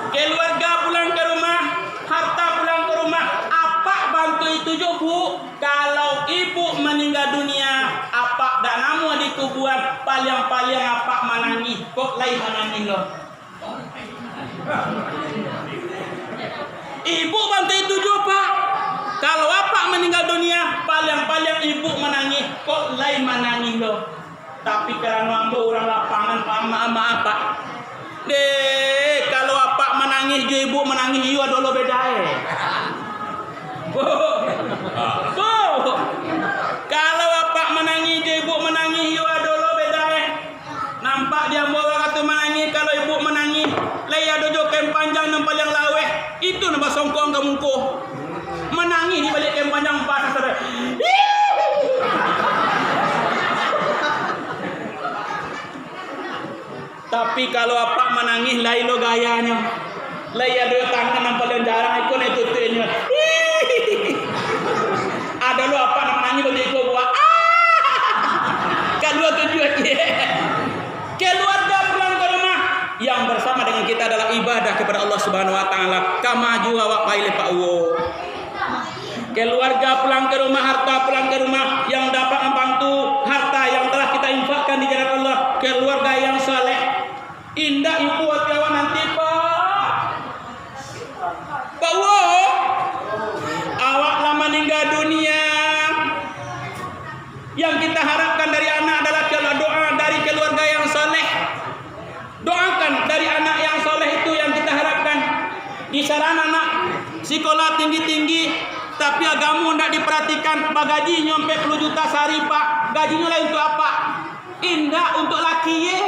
Keluarga pulang ke rumah, harta pulang ke rumah, apa bantu itu jo bu? Kalau ibu meninggal dunia, apa dak namu di kuburan paling-paling apa manangi kok lain manangi lo. Ibu bantu itu juga pak. Kalau apa meninggal dunia paling-paling ibu menangi kok lain manangi lo. Tapi kerana ambo orang lapangan ama apa. Deh kalau apa menangis jo ibu menangis iyo dolo bedae. Kalau apa menangis je ibu menangis yo adolo bedae. Nampak dia bawa kata menangis kalau ibu menangis. Lai ado jo kem panjang nampak yang laweh. Itu nama songkong ke muko. Menangis di balik kem panjang patah saudara. Tapi kalau apa menangis lai lo gayanya. Lai ado tangan nampak yang jarang ikut itu tuenya. Ada lo apa namanya bagi ikut buat kedua tujuan dia. Keluarga pulang ke rumah yang bersama dengan kita adalah ibadah kepada Allah Subhanahu wa taala. Kamaju awak paile Pak Uwo. Keluarga pulang ke rumah, harta pulang ke rumah yang dapat membantu harta yang telah kita infakkan di jalan Allah. Keluarga yang saleh. Indah ibu watiawan nanti Pak. Pak Uwo, awak lama meninggal dunia. Yang kita harapkan dari anak adalah doa dari keluarga yang soleh. Doakan dari anak yang soleh itu yang kita harapkan. Di sarana anak sekolah tinggi-tinggi, tapi agama tidak diperhatikan. Gaji nyampe 10 juta sehari pak. Gajinya lah untuk apa? Indah untuk laki ye.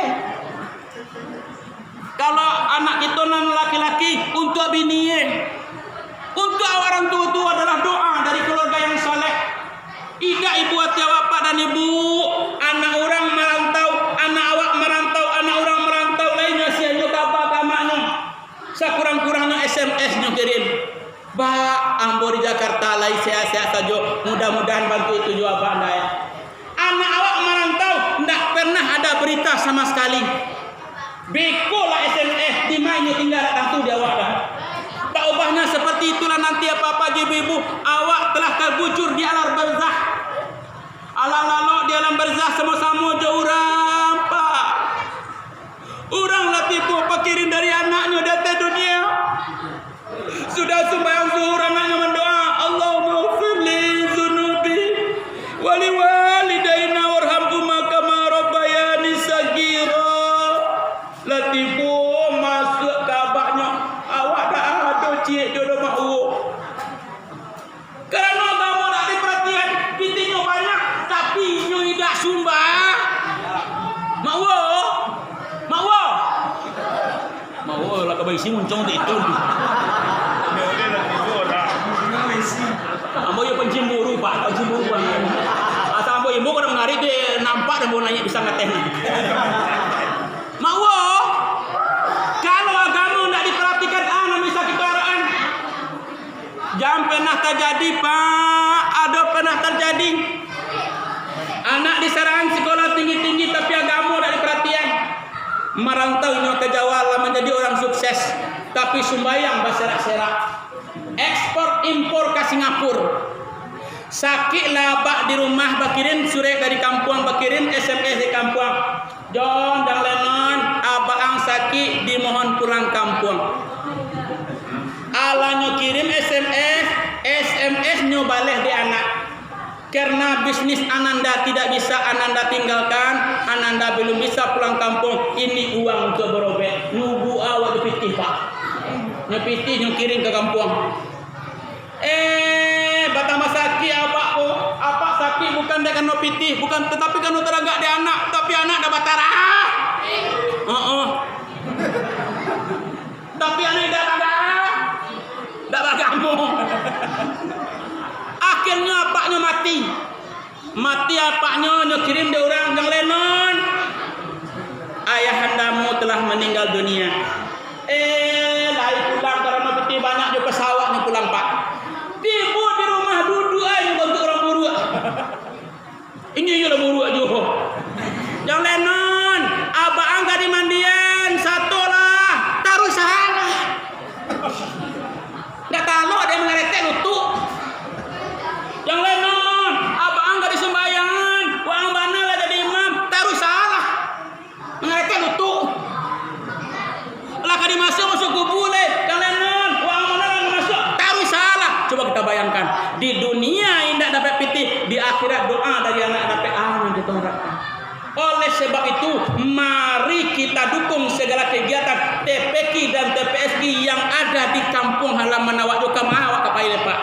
Kalau anak kita non laki-laki untuk bini ye. Untuk orang tua adalah doa dari keluarga yang soleh. Ida ibu hati bapak dan ibu, anak orang merantau, anak awak merantau, anak orang merantau lainnya sianya kabar kamaknya. Sekurang-kurangnya SMS-nya kirim. Ba, ambo di Jakarta lai sehat-sehat saja. Mudah-mudahan bantu itu juga Pak Anda ya. Anak awak merantau, tidak pernah ada berita sama sekali. Beko lah SMS, di mana tinggal datang tu dia awak dah. Tak ubahnya seperti itulah nanti apa-apa ibu-ibu, awak telah terbucur di alam barzah. Alang-alang di alam barzah sama-sama jauh rampak. Orang latifu pakirin dari anaknya datang dunia. Sudah sembahyang zuhur anaknya mendoa, Allahumma ghfirli dzunubi wali walidaina warhamhuma kama rabbayani saghira. Latifu masuk ke isi muncung itu. Dia dah tidur dah. Ambo yo penjemburu Pak, penjemburu Pak. Asal ambo ibu kada mengari dia nampak dan mau nanya bisa ngeteh. Mau kalau agama tidak diperhatikan anak bisa kitaraan. Jangan pernah terjadi Pak, ada pernah terjadi. Anak di serangan sekolah tinggi-tinggi tapi agama tidak diperhatikan. Merantau ini ke Jawa lah menjadi orang sukses, tapi sumbayang berserak-serak. Ekspor impor ke Singapura. Sakit labak di rumah bakirin surat dari kampung bakirin SMS di kampung. John dan Lennon, abang sakit dimohon pulang kampung. Alanya kirim SMS nyo balik di anak. Karena bisnis Ananda tidak bisa Ananda tinggalkan, Ananda belum bisa pulang kampung. Ini uang untuk berobek. Nubu awak dipitih Pak. Nyepitih nyo kirim ke kampung. Batama sakit apa sakit bukan dia kena pitih, bukan tetapi kena teragak di anak, tapi anak dah batara. Tapi anak dah bagak. Dah bagamu. Akhirnya apaknya mati. Mati apaknya nyo kirim dia orang John Lennon. Ayahandamu telah meninggal dunia. Lai pulang karena peti banyak di pesawatnya pulang Pak. Tiba di rumah duduk aja untuk orang buruk. Ini juga buruk juga. John Lennon, abang angkat di mandian satu lah, taruh salah. Nggak tahu ada yang mengeretek lutuk. John Lennon, abang angkat di sembayangan, uang mana lah jadi imam, taruh salah. Mengeretek lutuk. Lah kadi masuk kubur le, John Lennon, uang mana yang masuk, taruh salah. Coba kita bayangkan, di dunia tidak dapat pitih, di akhirat doa dari anak dapat yang kita harapkan. Oleh sebab itu, mari kita dukung segala kegiatan TPQ dan TPSG yang ada di kampung halaman awak juga awak kapai Pak.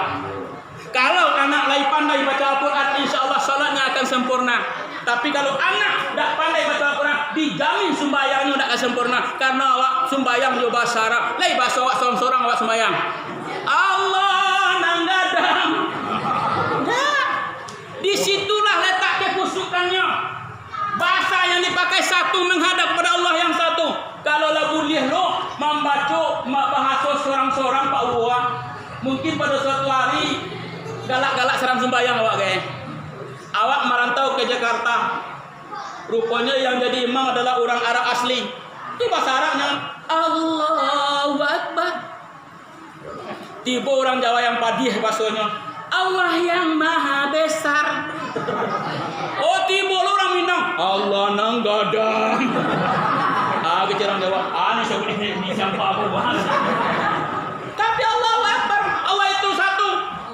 Kalau anak lai pandai baca Al-Quran, insya Allah salatnya akan sempurna. Tapi kalau anak tak pandai baca Al-Quran, dijamin sembahyangnya tak akan sempurna. Karena awak sembahyang juga bahasa Arab, lai bahasa awak seorang-seorang awak sembahyang. Allah nanggadang. Nah, disitulah letak kepusukannya. Bahasa yang dipakai satu menghadap kepada Allah yang satu. Kalau lah boleh lo membaca bahasa seorang-seorang Pak Uwa, mungkin pada suatu hari galak-galak seram sembahyang awak kayak. Awak merantau ke Jakarta. Rupanya yang jadi imam adalah orang Arab asli. Itu bahasa Arabnya Allahu Akbar. Tiba orang Jawa yang padih bahasanya Allah yang maha besar. Oh tiba orang Minang Allah nang gadang. Kecerang Jawa. Ini sebenarnya ini siapa aku bahas. Tapi Allahu Akbar. Allah itu satu.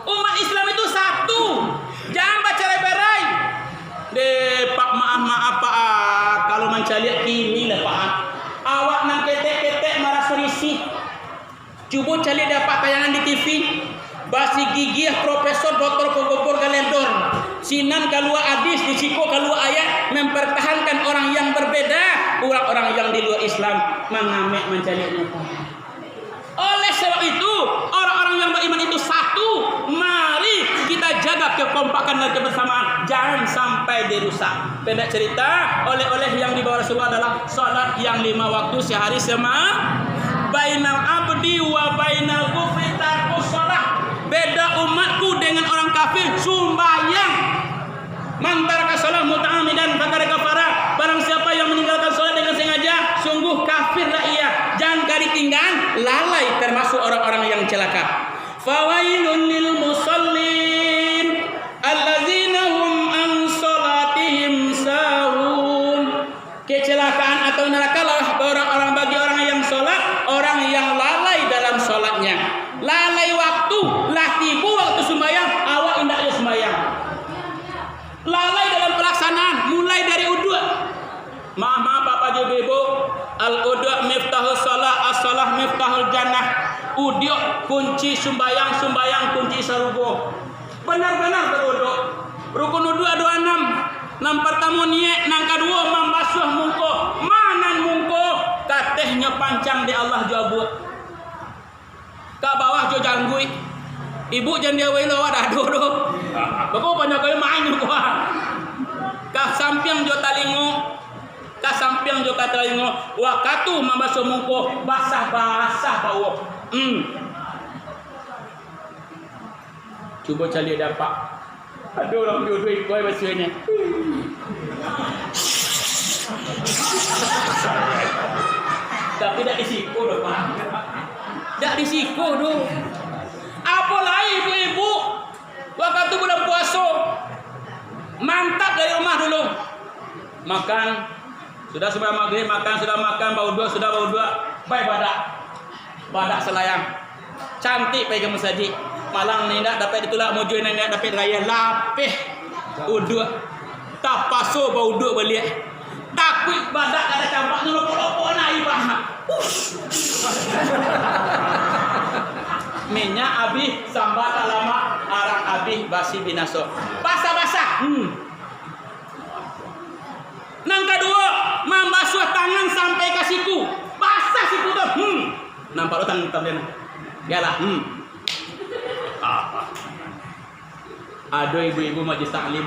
Umat Islam itu satu. Jangan baca leberai. Pak maaf Pak. Kalau mencari kini lah Pak. Awak nang ketek-ketek marah serisi. Coba cari dapat tayangan di TV. Basi gigi profesor doktor kogopor kalendor. Sinan kalua hadis di siko kalua ayat mempertahankan orang yang berbeda, orang-orang yang di luar Islam mengamek mencari nyata. Oleh sebab itu, orang-orang yang beriman itu satu. Mari kita jaga kekompakan dan kebersamaan, jangan sampai dirusak. Pendek cerita, oleh-oleh yang dibawa Rasulullah adalah salat yang 5 waktu sehari sama. Bainal abdi wa bainal kufri tarkus shalah. Beda umatku dengan orang kafir sumbayang. Man taraka shalah muta'ammidan faqad kafara. Barang siapa yang meninggalkan salat dengan sengaja, sungguh kafirlah ia. Jangan ditinggal, lalai termasuk orang-orang yang celaka. Fawailun lil musallin allazina hum an salatihim sahun. Kecelakaan atau neraka lah orang-orang bagi orang yang salat, orang yang lalai dalam salatnya. Lalai waktu, lah tibu waktu sembahyang, awak indah ya sembahyang. Lalai dalam pelaksanaan, mulai dari uduk. Maaf Bapak Ibu, al-uduk miftahul salah, as-salah miftahul jannah. Uduk kunci sembahyang, sembahyang kunci surga. Benar-benar beruduk. Rukun uduk ada 6. Nang pertama niat, nang kedua membasuh mungko. Manan mungko, katehnya pancang di Allah jawab. Ibu jangan dia wei lo ada dodo. Bapak banyak kali main juga. Ka sampiang jo talingo. Ka sampiang jo talingo. Wakatu mambasuh muko basah-basah bau. Cuba cari dapat. Ada orang dua-dua ikut basuhnya. Tapi tak disiko doh Pak. Tak disiko doh. Apalagi ibu-ibu waktu bulan puasa mantap dari rumah dulu. Makan sudah sebelum maghrib makan sudah makan bau dua baik badak selayang cantik pergi ke masjid malang ni nak dapat ditolak mujur ni nak dapat raya lapih uduk tak paso bau uduk balik takut badak ada campak ni lopok-lopok nak ibah minyak habis sambat tak lama arang habis basi binaso basah-basah nang kedua membasuh tangan sampai ke siku basah siku tu nampak lo tangan dia yalah apa ada ibu-ibu majlis taklim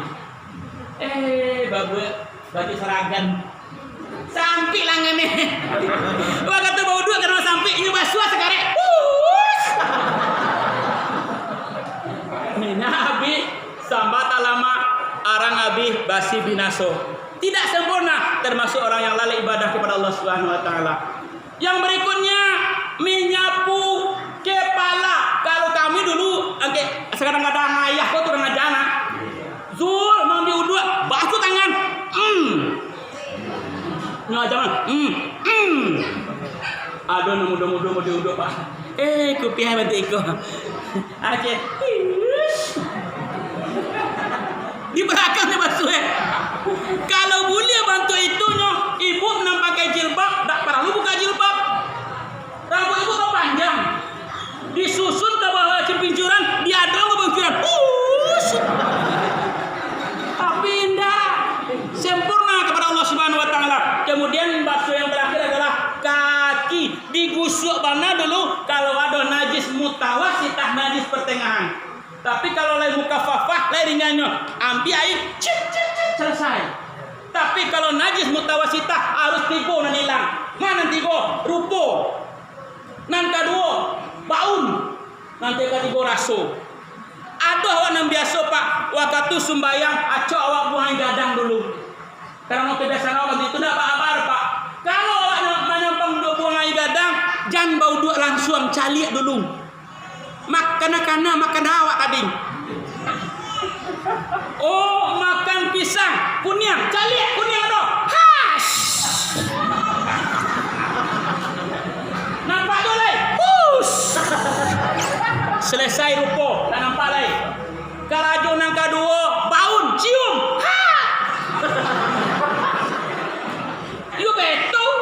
babu baju seragan sampai langan ni wah kata bau dua kena sampai ini basuh sekarang minyak habis sambat tak lama arang habis basi binaso tidak sempurna termasuk orang yang lalai ibadah kepada Allah Subhanahu wa taala. Yang berikutnya menyapu kepala. Kalau kami dulu sekarang ada ayah kau turun aja Zul mau diuduk basuh tangan. Ngajaman. Aduh mudah-mudah mau diuduk Pak. Kupiah bantu iko. Aceh. Di belakang ni basuh Kalau boleh bantu itunya, ibu nak pakai jilbab, tak perlu buka jilbab. Rambut ibu kan panjang, disusun ke bawah pincuran, diadang ke pincuran. Tapi indah, sempurna kepada Allah Subhanahu Wa Taala. Kemudian basuh yang terakhir adalah kaki, digusuk mana dulu. Kalau ada najis mutawasitah, najis pertengahan. Tapi kalau lain mukafafah, lain ringannya, ambil air, selesai. Tapi kalau najis mutawasitah harus tigo nan hilang. Mana tigo? Rupo. Nan kedua, baun. Nanti ketiga raso. Ada awak nan biasa Pak, waktu sembayang, acok awak buang gadang dulu. Karena kebiasaan awak itu tidak apa-apa Pak. Kalau awak menyampang buang air gadang, jangan bau dua langsung calik dulu. Makan awak tadi. Oh, makan pisang kunyang, calik kunyang do. Hash. Nampak tu leh. Push. Selesai rupo, tak nampak leh. Karajo nang kedua, baun, cium. Ha. You betul.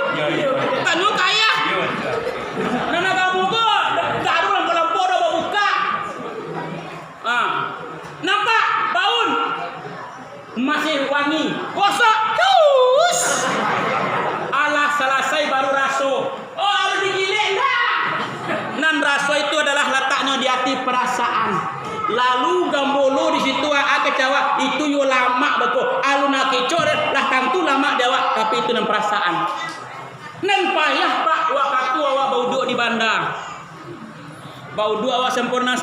Tanu kaya. Nana kamu ko, taruh lampu dah buka. Nampak baun masih wangi, gosok, cus. Alah selesai baru raso. Oh harus digiling dah. Nan raso itu adalah letaknya di hati perasaan. Lalu gambolo di situ kecewa itu yo lama betul. Aluna kecor lah tentu lama jawab tapi itu nan perasaan. Nan payah Pak waktu awak bau duk di bandar. Bau dua awak sempurna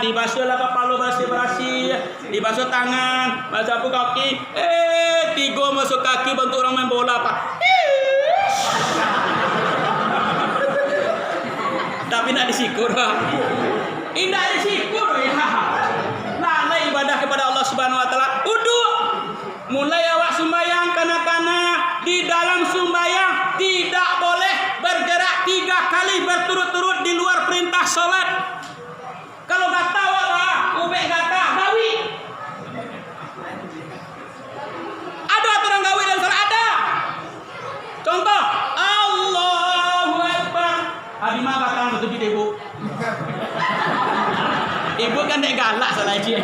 dibasuh lah kepala bersih dibasuh tangan basuh kaki tiga masuk kaki bantu orang main bola Pak tapi nak disikur indah disikur lalai ibadah kepada Allah Subhanahu Wa Taala uduk mulai awak sembahyang kana-kana di dalam sembahyang tidak boleh bergerak 3 kali berturut-turut di luar perintah salat. Kalau kata awak ubek kata gawi. Ada aturan gawi dalam salat ada. Contoh Allahu Akbar. Abi mah kata betul gitu ibu. Ibu kan tak galak salah aja.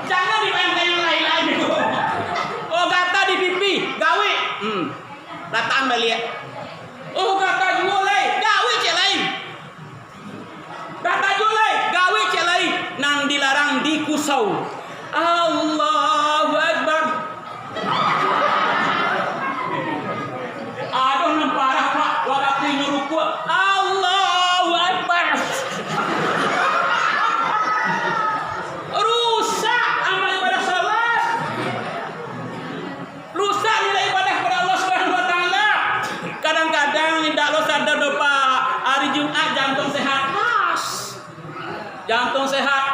Jangan dipandang yang lain-lain itu. Oh kata di pipi gawi. Rataan balik. Oh kata julai gawi cek lain. Kata julai tahu. Allahu Akbar. Aduh namparah Pak, waktu nyuruku Allahu Akbar. Rusak amal ibadah salat. Rusak nilai ibadah kepada Allah Subhanahu wa taala. Kadang-kadang tidak lo sadar do Pak, hari Jumat jantung sehat. Jantung sehat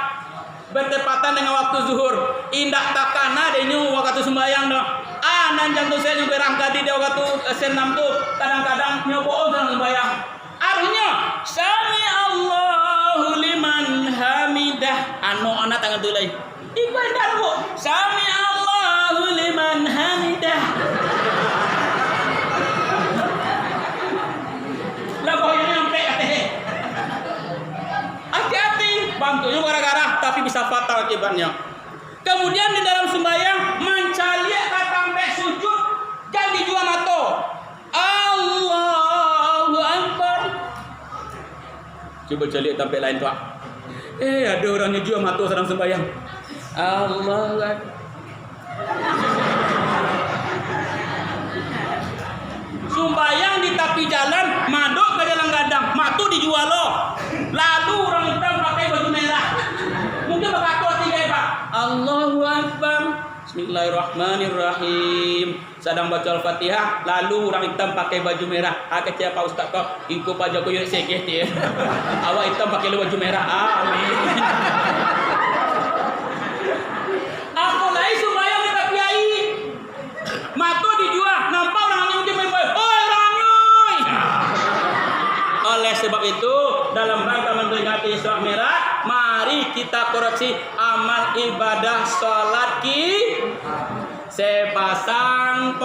bertepatan dengan waktu zuhur. Indak takana denyu waktu sembahyang doh. Nan jantung saya juga berangkat di waktu senam tuh. Kadang-kadang nyobo dalam sembahyang. Artinya sami Allahu liman hamidah. Anu anak tangan tulai. Iku endak Bu. Sami Allahu liman hamidah. Lah boynya nyampe katanya. Hati-hati, bantunya gara-gara tapi bisa fatal akibatnya. Kemudian di dalam sembahyang mencaliak sampai sujud dan dijual mato. Allahu Akbar. Coba caliak sampai lain Pak. Ada orang yang jual mato sedang sembahyang. Allahu Akbar. Sembahyang di tepi jalan, madok ke jalan gadang, matu dijual loh. Lalu orang hitam pakai baju merah. Mungkin berkata tiga Pak. Allahu Akbar. Bismillahirrahmanirrahim. Sedang baca Al-Fatihah, lalu orang hitam pakai baju merah. Kata Pak Ustaz kau, ikut Pak Jokowi sekeh dia. Awak hitam pakai baju merah. Amin. Aku lagi sembahyang di tepi air. Matu dijual, nampak orang yang mungkin main. Oi rangoy. Oleh sebab itu, dalam rangka memperingati Isra Mi'raj, mari kita koreksi amal ibadah salat ki sepasang